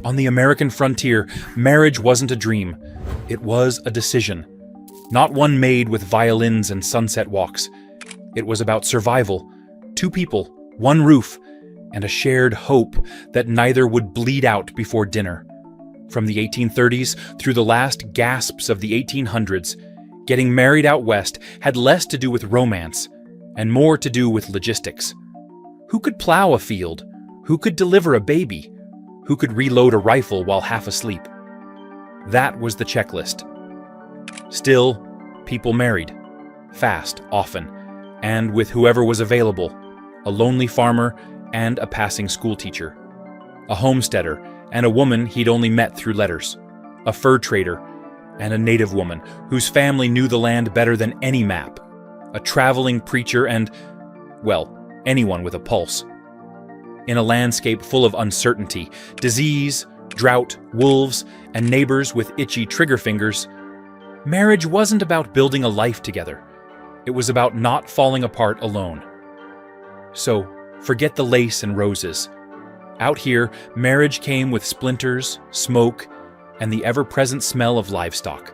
On the American frontier, marriage wasn't a dream. It was a decision. Not one made with violins and sunset walks. It was about survival. Two people, one roof, and a shared hope that neither would bleed out before dinner. From the 1830s through the last gasps of the 1800s, getting married out west had less to do with romance and more to do with logistics. Who could plow a field? Who could deliver a baby? Who could reload a rifle while half asleep? That was the checklist. Still, people married. Fast, often, and with whoever was available. A lonely farmer and a passing schoolteacher. A homesteader and a woman he'd only met through letters. A fur trader and a native woman whose family knew the land better than any map. A traveling preacher and, well, anyone with a pulse. In a landscape full of uncertainty, disease, drought, wolves, and neighbors with itchy trigger fingers, marriage wasn't about building a life together. It was about not falling apart alone. So, forget the lace and roses. Out here, marriage came with splinters, smoke, and the ever-present smell of livestock.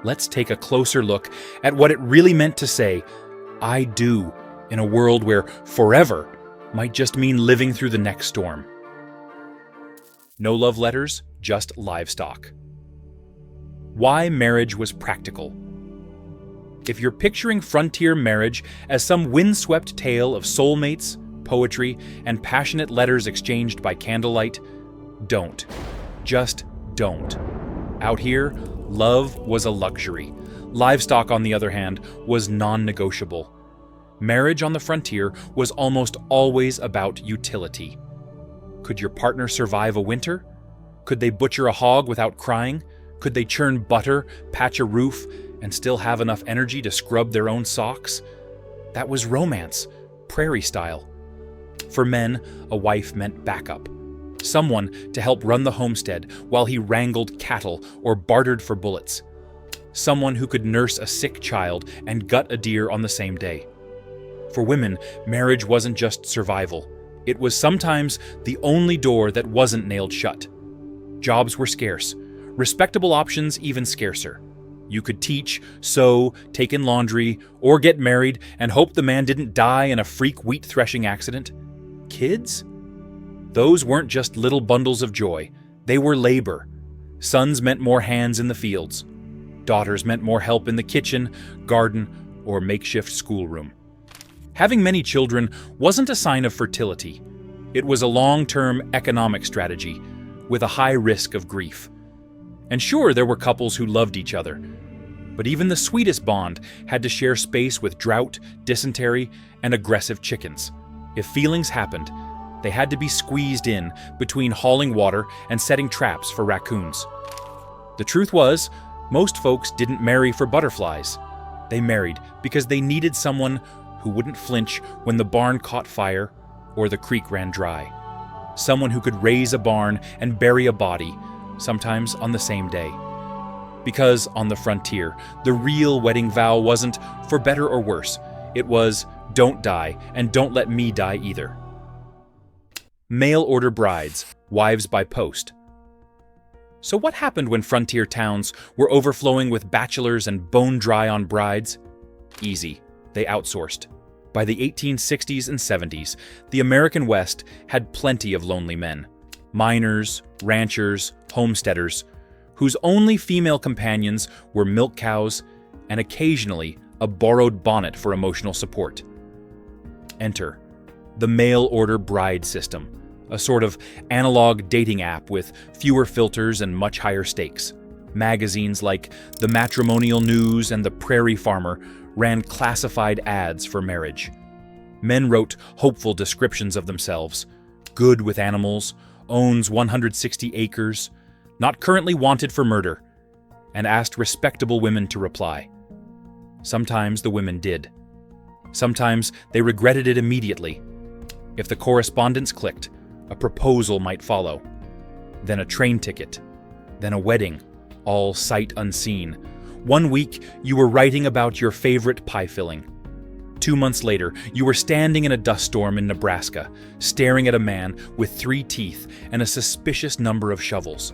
Let's take a closer look at what it really meant to say, "I do," in a world where forever might just mean living through the next storm. No love letters, just livestock. Why marriage was practical. If you're picturing frontier marriage as some windswept tale of soulmates, poetry, and passionate letters exchanged by candlelight, don't. Just don't. Out here, love was a luxury. Livestock, on the other hand, was non-negotiable. Marriage on the frontier was almost always about utility. Could your partner survive a winter? Could they butcher a hog without crying? Could they churn butter, patch a roof, and still have enough energy to scrub their own socks? That was romance, prairie style. For men, a wife meant backup. Someone to help run the homestead while he wrangled cattle or bartered for bullets. Someone who could nurse a sick child and gut a deer on the same day. For women, marriage wasn't just survival. It was sometimes the only door that wasn't nailed shut. Jobs were scarce, respectable options even scarcer. You could teach, sew, take in laundry, or get married and hope the man didn't die in a freak wheat threshing accident. Kids? Those weren't just little bundles of joy. They were labor. Sons meant more hands in the fields. Daughters meant more help in the kitchen, garden, or makeshift schoolroom. Having many children wasn't a sign of fertility. It was a long-term economic strategy with a high risk of grief. And sure, there were couples who loved each other, but even the sweetest bond had to share space with drought, dysentery, and aggressive chickens. If feelings happened, they had to be squeezed in between hauling water and setting traps for raccoons. The truth was, most folks didn't marry for butterflies. They married because they needed someone who wouldn't flinch when the barn caught fire or the creek ran dry. Someone who could raise a barn and bury a body, sometimes on the same day. Because on the frontier, the real wedding vow wasn't for better or worse. It was, don't die, and don't let me die either. Mail order brides, wives by post. So what happened when frontier towns were overflowing with bachelors and bone dry on brides? Easy. They outsourced. By the 1860s and 70s, the American West had plenty of lonely men. Miners, ranchers, homesteaders, whose only female companions were milk cows and occasionally a borrowed bonnet for emotional support. Enter the mail-order bride system, a sort of analog dating app with fewer filters and much higher stakes. Magazines like the Matrimonial News and the Prairie Farmer ran classified ads for marriage. Men wrote hopeful descriptions of themselves. Good with animals, owns 160 acres, not currently wanted for murder, and asked respectable women to reply. Sometimes the women did. Sometimes they regretted it immediately. If the correspondence clicked, a proposal might follow. Then a train ticket. Then a wedding, all sight unseen. One week, you were writing about your favorite pie filling. 2 months later, you were standing in a dust storm in Nebraska, staring at a man with 3 teeth and a suspicious number of shovels.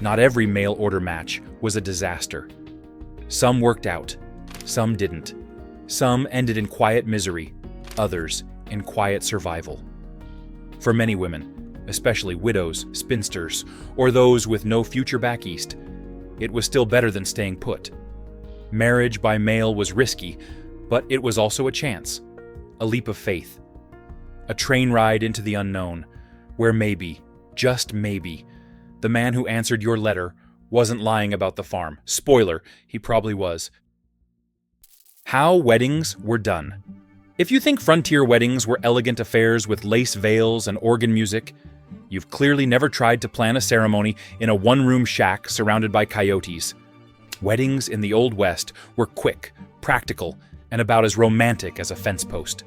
Not every mail-order match was a disaster. Some worked out, some didn't. Some ended in quiet misery, others in quiet survival. For many women, especially widows, spinsters, or those with no future back east, it was still better than staying put. Marriage by mail was risky, but it was also a chance, a leap of faith, a train ride into the unknown, where maybe, just maybe, the man who answered your letter wasn't lying about the farm. Spoiler, he probably was. How weddings were done. If you think frontier weddings were elegant affairs with lace veils and organ music, you've clearly never tried to plan a ceremony in a one-room shack surrounded by coyotes. Weddings in the Old West were quick, practical, and about as romantic as a fence post.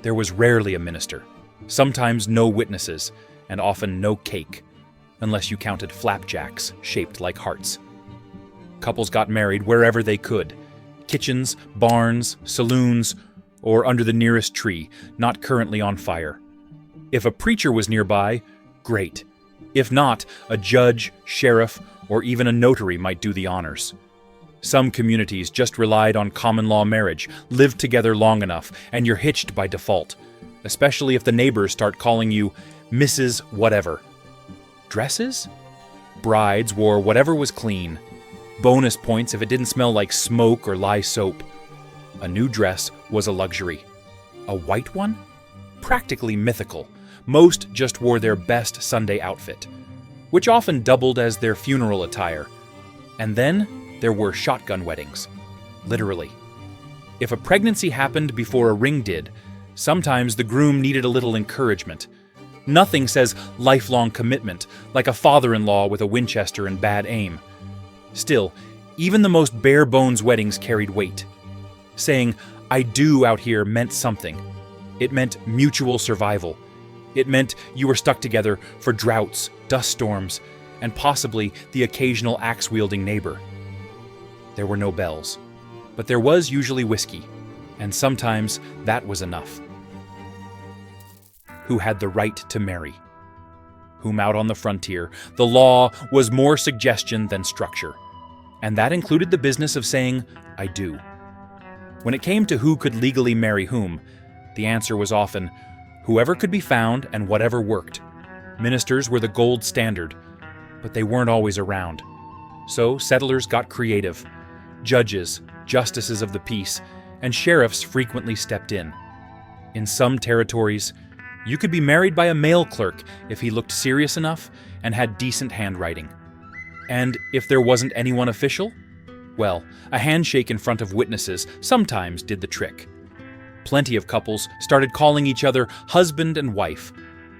There was rarely a minister, sometimes no witnesses, and often no cake, unless you counted flapjacks shaped like hearts. Couples got married wherever they could, kitchens, barns, saloons, or under the nearest tree, not currently on fire. If a preacher was nearby, great. If not, a judge, sheriff, or even a notary might do the honors. Some communities just relied on common law marriage, lived together long enough, and you're hitched by default, especially if the neighbors start calling you Mrs. Whatever. Dresses? Brides wore whatever was clean. Bonus points if it didn't smell like smoke or lye soap. A new dress was a luxury. A white one? Practically mythical. Most just wore their best Sunday outfit, which often doubled as their funeral attire. And then there were shotgun weddings. Literally. If a pregnancy happened before a ring did, sometimes the groom needed a little encouragement. Nothing says lifelong commitment like a father-in-law with a Winchester and bad aim. Still, even the most bare-bones weddings carried weight. Saying, "I do" out here meant something. It meant mutual survival. It meant you were stuck together for droughts, dust storms, and possibly the occasional axe-wielding neighbor. There were no bells, but there was usually whiskey, and sometimes that was enough. Who had the right to marry? Whom out on the frontier, the law was more suggestion than structure, and that included the business of saying, "I do." When it came to who could legally marry whom, the answer was often, whoever could be found and whatever worked. Ministers were the gold standard, but they weren't always around. So settlers got creative. Judges, justices of the peace, and sheriffs frequently stepped in. In some territories, you could be married by a mail clerk if he looked serious enough and had decent handwriting. And if there wasn't anyone official, well, a handshake in front of witnesses sometimes did the trick. Plenty of couples started calling each other husband and wife,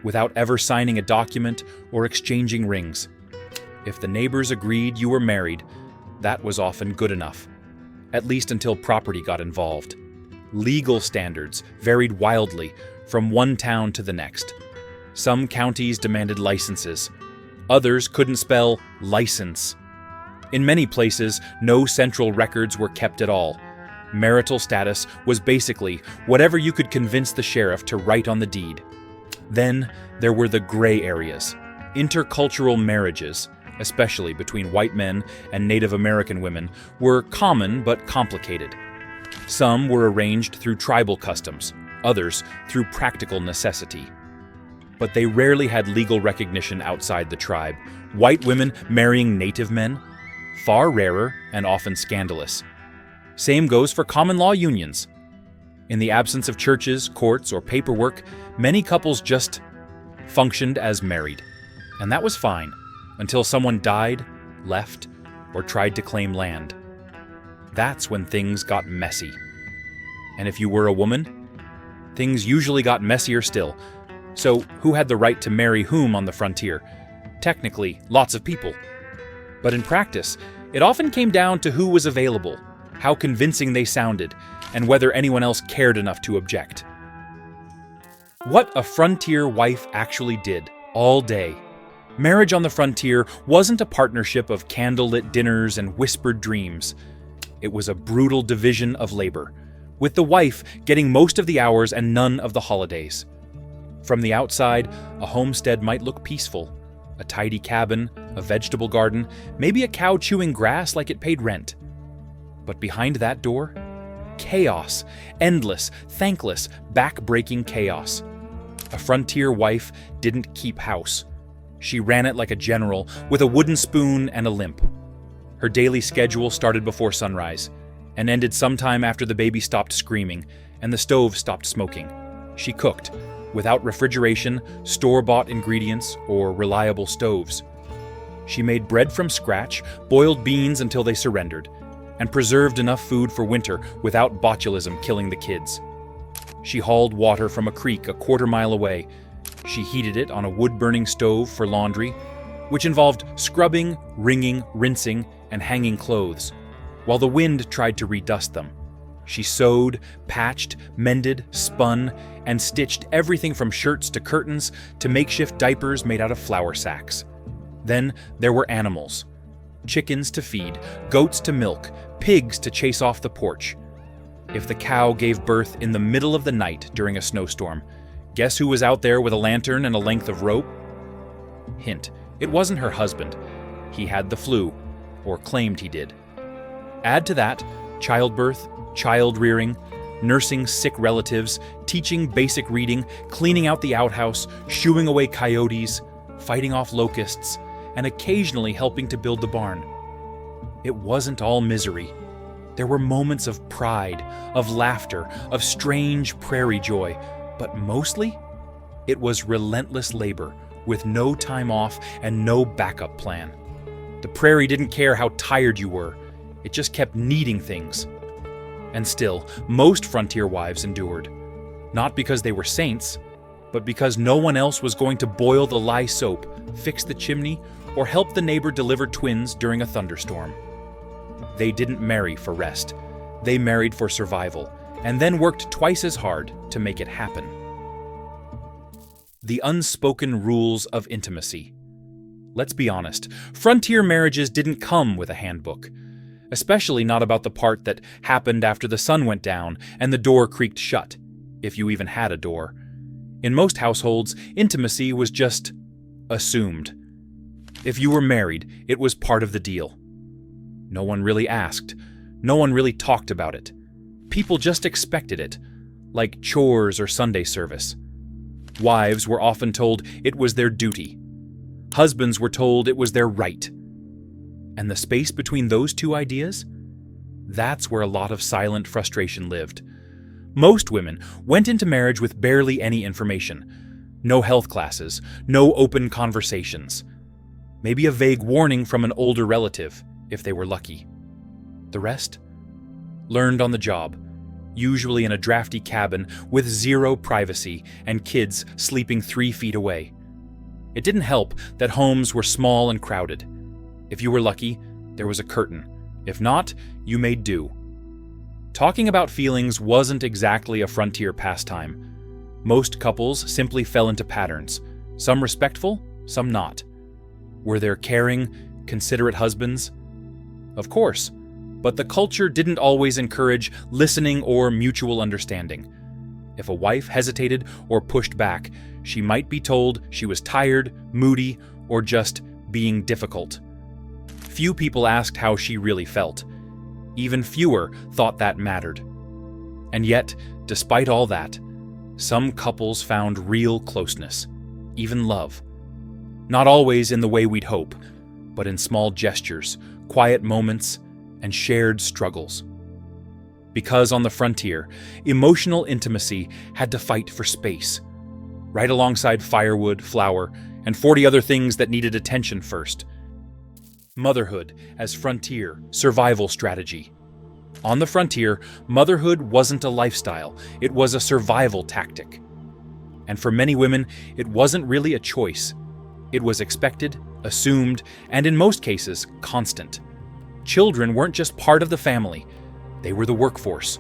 without ever signing a document or exchanging rings. If the neighbors agreed you were married, that was often good enough, at least until property got involved. Legal standards varied wildly from one town to the next. Some counties demanded licenses. Others couldn't spell license. In many places, no central records were kept at all. Marital status was basically whatever you could convince the sheriff to write on the deed. Then there were the gray areas. Intercultural marriages, especially between white men and Native American women, were common but complicated. Some were arranged through tribal customs, others through practical necessity. But they rarely had legal recognition outside the tribe. White women marrying Native men? Far rarer and often scandalous. Same goes for common law unions. In the absence of churches, courts, or paperwork, many couples just functioned as married. And that was fine, until someone died, left, or tried to claim land. That's when things got messy. And if you were a woman, things usually got messier still. So who had the right to marry whom on the frontier? Technically, lots of people. But in practice, it often came down to who was available, how convincing they sounded, and whether anyone else cared enough to object. What a frontier wife actually did, all day. Marriage on the frontier wasn't a partnership of candlelit dinners and whispered dreams. It was a brutal division of labor, with the wife getting most of the hours and none of the holidays. From the outside, a homestead might look peaceful. A tidy cabin, a vegetable garden, maybe a cow chewing grass like it paid rent. But behind that door, chaos, endless, thankless, back-breaking chaos. A frontier wife didn't keep house. She ran it like a general, with a wooden spoon and a limp. Her daily schedule started before sunrise, and ended sometime after the baby stopped screaming and the stove stopped smoking. She cooked, without refrigeration, store-bought ingredients, or reliable stoves. She made bread from scratch, boiled beans until they surrendered, and preserved enough food for winter without botulism killing the kids. She hauled water from a creek a quarter-mile away. She heated it on a wood-burning stove for laundry, which involved scrubbing, wringing, rinsing, and hanging clothes, while the wind tried to redust them. She sewed, patched, mended, spun, and stitched everything from shirts to curtains to makeshift diapers made out of flour sacks. Then there were animals. Chickens to feed, goats to milk, pigs to chase off the porch. If the cow gave birth in the middle of the night during a snowstorm, guess who was out there with a lantern and a length of rope? Hint, it wasn't her husband. He had the flu, or claimed he did. Add to that childbirth, child rearing, nursing sick relatives, teaching basic reading, cleaning out the outhouse, shooing away coyotes, fighting off locusts, and occasionally helping to build the barn. It wasn't all misery. There were moments of pride, of laughter, of strange prairie joy, but mostly, it was relentless labor with no time off and no backup plan. The prairie didn't care how tired you were. It just kept needing things. And still, most frontier wives endured. Not because they were saints, but because no one else was going to boil the lye soap, fix the chimney, or help the neighbor deliver twins during a thunderstorm. They didn't marry for rest. They married for survival, and then worked twice as hard to make it happen. The unspoken rules of intimacy. Let's be honest, frontier marriages didn't come with a handbook. Especially not about the part that happened after the sun went down and the door creaked shut, if you even had a door. In most households, intimacy was just assumed. If you were married, it was part of the deal. No one really asked. No one really talked about it. People just expected it, like chores or Sunday service. Wives were often told it was their duty. Husbands were told it was their right. And the space between those two ideas? That's where a lot of silent frustration lived. Most women went into marriage with barely any information. No health classes, no open conversations. Maybe a vague warning from an older relative, if they were lucky. The rest? Learned on the job, usually in a drafty cabin with zero privacy and kids sleeping 3 feet away. It didn't help that homes were small and crowded. If you were lucky, there was a curtain. If not, you made do. Talking about feelings wasn't exactly a frontier pastime. Most couples simply fell into patterns, some respectful, some not. Were there caring, considerate husbands? Of course, but the culture didn't always encourage listening or mutual understanding. If a wife hesitated or pushed back, she might be told she was tired, moody, or just being difficult. Few people asked how she really felt. Even fewer thought that mattered. And yet, despite all that, some couples found real closeness, even love. Not always in the way we'd hope, but in small gestures, quiet moments, and shared struggles. Because on the frontier, emotional intimacy had to fight for space, right alongside firewood, flour, and 40 other things that needed attention first. Motherhood as frontier survival strategy. On the frontier, motherhood wasn't a lifestyle, it was a survival tactic. And for many women, it wasn't really a choice. It was expected, assumed, and in most cases, constant. Children weren't just part of the family, they were the workforce.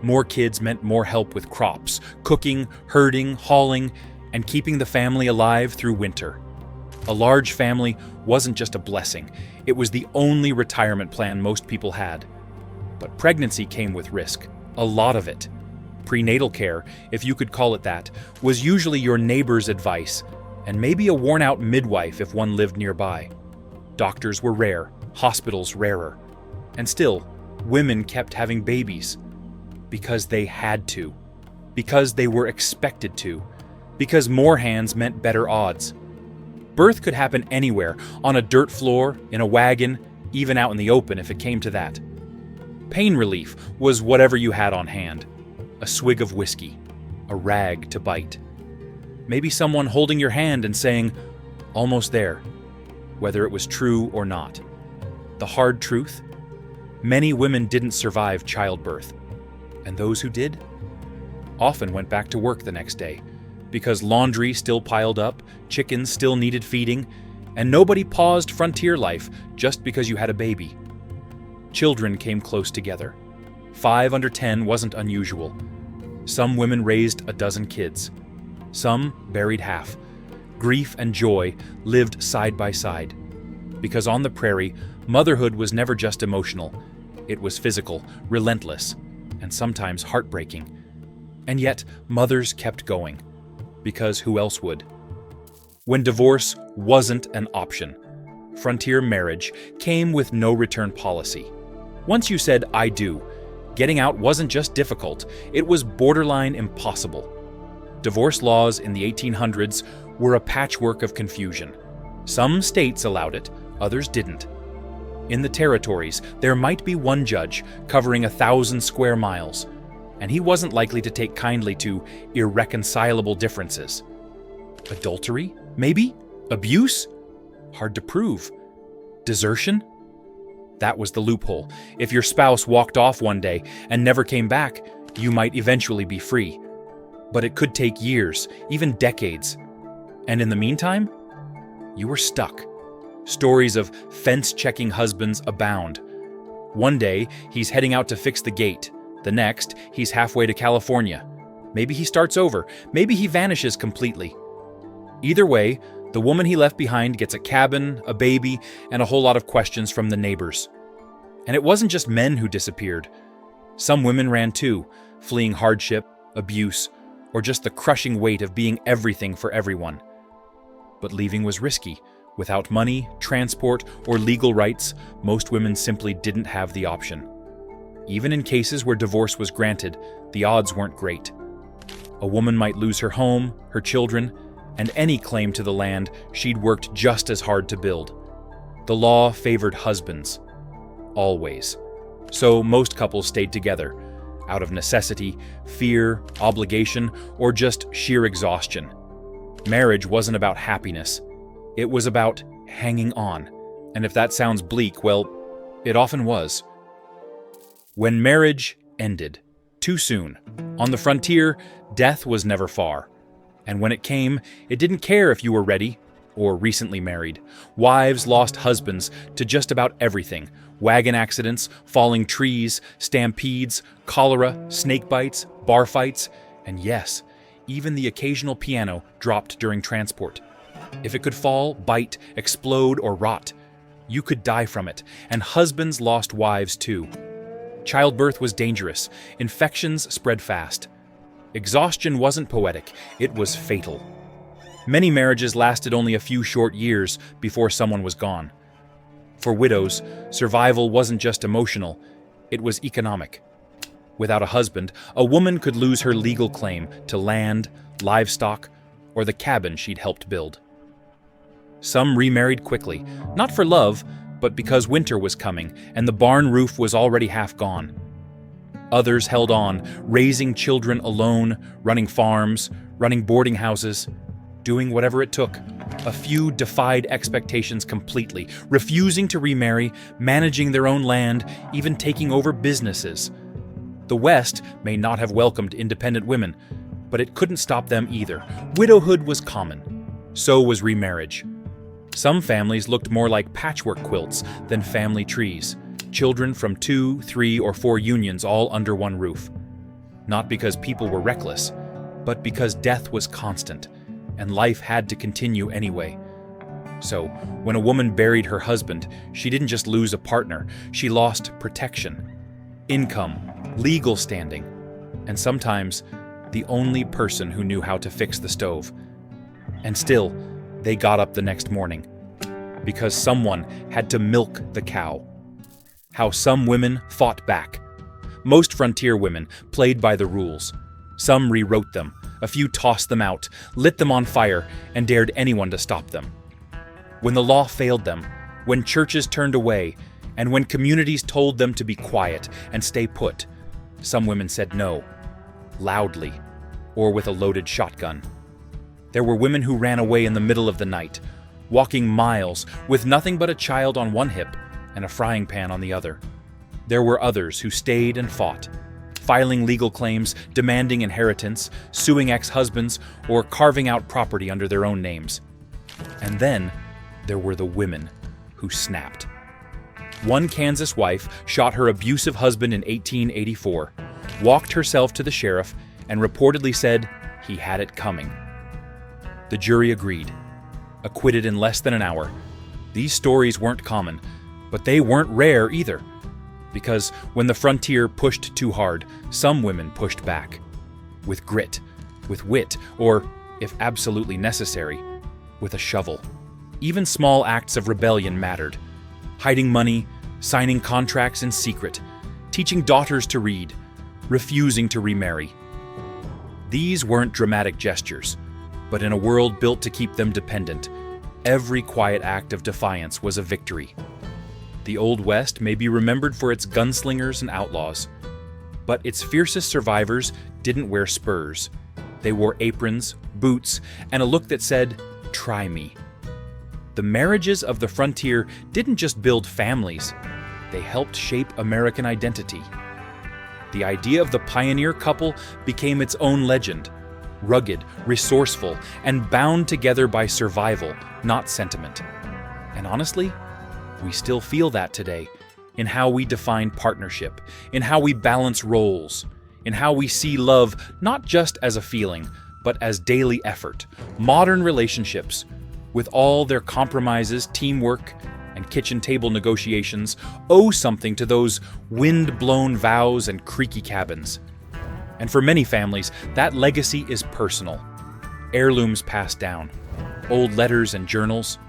More kids meant more help with crops, cooking, herding, hauling, and keeping the family alive through winter. A large family wasn't just a blessing, it was the only retirement plan most people had. But pregnancy came with risk. A lot of it. Prenatal care, if you could call it that, was usually your neighbor's advice, and maybe a worn-out midwife if one lived nearby. Doctors were rare, hospitals rarer. And still, women kept having babies. Because they had to. Because they were expected to. Because more hands meant better odds. Birth could happen anywhere, on a dirt floor, in a wagon, even out in the open if it came to that. Pain relief was whatever you had on hand. A swig of whiskey, a rag to bite. Maybe someone holding your hand and saying, "Almost there," whether it was true or not. The hard truth? Many women didn't survive childbirth. And those who did? Often went back to work the next day, because laundry still piled up, chickens still needed feeding, and nobody paused frontier life just because you had a baby. Children came close together. 5 under 10 wasn't unusual. Some women raised a dozen kids. Some buried half. Grief and joy lived side by side. Because on the prairie, motherhood was never just emotional. It was physical, relentless, and sometimes heartbreaking. And yet, mothers kept going. Because who else would? When divorce wasn't an option, frontier marriage came with no return policy. Once you said, "I do," getting out wasn't just difficult, it was borderline impossible. Divorce laws in the 1800s were a patchwork of confusion. Some states allowed it, others didn't. In the territories, there might be one judge covering 1,000 square miles, and he wasn't likely to take kindly to irreconcilable differences. Adultery? Maybe? Abuse? Hard to prove. Desertion? That was the loophole. If your spouse walked off one day and never came back, you might eventually be free. But it could take years, even decades. And in the meantime, you were stuck. Stories of fence-checking husbands abound. One day, he's heading out to fix the gate. The next, he's halfway to California. Maybe he starts over. Maybe he vanishes completely. Either way, the woman he left behind gets a cabin, a baby, and a whole lot of questions from the neighbors. And it wasn't just men who disappeared. Some women ran too, fleeing hardship, abuse, or just the crushing weight of being everything for everyone. But leaving was risky. Without money, transport, or legal rights, most women simply didn't have the option. Even in cases where divorce was granted, the odds weren't great. A woman might lose her home, her children, and any claim to the land she'd worked just as hard to build. The law favored husbands. Always. So most couples stayed together, out of necessity, fear, obligation, or just sheer exhaustion. Marriage wasn't about happiness. It was about hanging on. And if that sounds bleak, well, it often was. When marriage ended, too soon, on the frontier, death was never far. And when it came, it didn't care if you were ready or recently married. Wives lost husbands to just about everything. Wagon accidents, falling trees, stampedes, cholera, snake bites, bar fights, and yes, even the occasional piano dropped during transport. If it could fall, bite, explode, or rot, you could die from it, and husbands lost wives too. Childbirth was dangerous. Infections spread fast. Exhaustion wasn't poetic, it was fatal. Many marriages lasted only a few short years before someone was gone. For widows, survival wasn't just emotional, it was economic. Without a husband, a woman could lose her legal claim to land, livestock, or the cabin she'd helped build. Some remarried quickly, not for love, but because winter was coming and the barn roof was already half gone. Others held on, raising children alone, running farms, running boarding houses, doing whatever it took. A few defied expectations completely, refusing to remarry, managing their own land, even taking over businesses. The West may not have welcomed independent women, but it couldn't stop them either. Widowhood was common. So was remarriage. Some families looked more like patchwork quilts than family trees. Children from 2, 3, or 4 unions all under one roof. Not because people were reckless, but because death was constant, and life had to continue anyway. So, when a woman buried her husband, she didn't just lose a partner, she lost protection, income, legal standing, and sometimes the only person who knew how to fix the stove. And still, they got up the next morning, because someone had to milk the cow. How some women fought back. Most frontier women played by the rules. Some rewrote them, a few tossed them out, lit them on fire, and dared anyone to stop them. When the law failed them, when churches turned away, and when communities told them to be quiet and stay put, some women said no, loudly, or with a loaded shotgun. There were women who ran away in the middle of the night, walking miles with nothing but a child on one hip and a frying pan on the other. There were others who stayed and fought, filing legal claims, demanding inheritance, suing ex-husbands, or carving out property under their own names. And then there were the women who snapped. One Kansas wife shot her abusive husband in 1884, walked herself to the sheriff, and reportedly said he had it coming. The jury agreed, acquitted in less than an hour. These stories weren't common, but they weren't rare either. Because when the frontier pushed too hard, some women pushed back. With grit, with wit, or, if absolutely necessary, with a shovel. Even small acts of rebellion mattered. Hiding money, signing contracts in secret, teaching daughters to read, refusing to remarry. These weren't dramatic gestures, but in a world built to keep them dependent, every quiet act of defiance was a victory. The Old West may be remembered for its gunslingers and outlaws, but its fiercest survivors didn't wear spurs. They wore aprons, boots, and a look that said, "Try me." The marriages of the frontier didn't just build families, they helped shape American identity. The idea of the pioneer couple became its own legend, rugged, resourceful, and bound together by survival, not sentiment. And honestly, we still feel that today, in how we define partnership, in how we balance roles, in how we see love not just as a feeling, but as daily effort. Modern relationships, with all their compromises, teamwork, and kitchen table negotiations, owe something to those wind-blown vows and creaky cabins. And for many families, that legacy is personal. Heirlooms passed down, old letters and journals,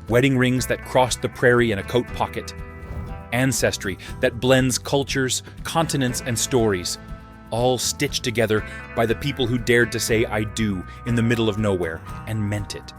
wedding rings that crossed the prairie in a coat pocket, ancestry that blends cultures, continents, and stories, all stitched together by the people who dared to say "I do" in the middle of nowhere and meant it.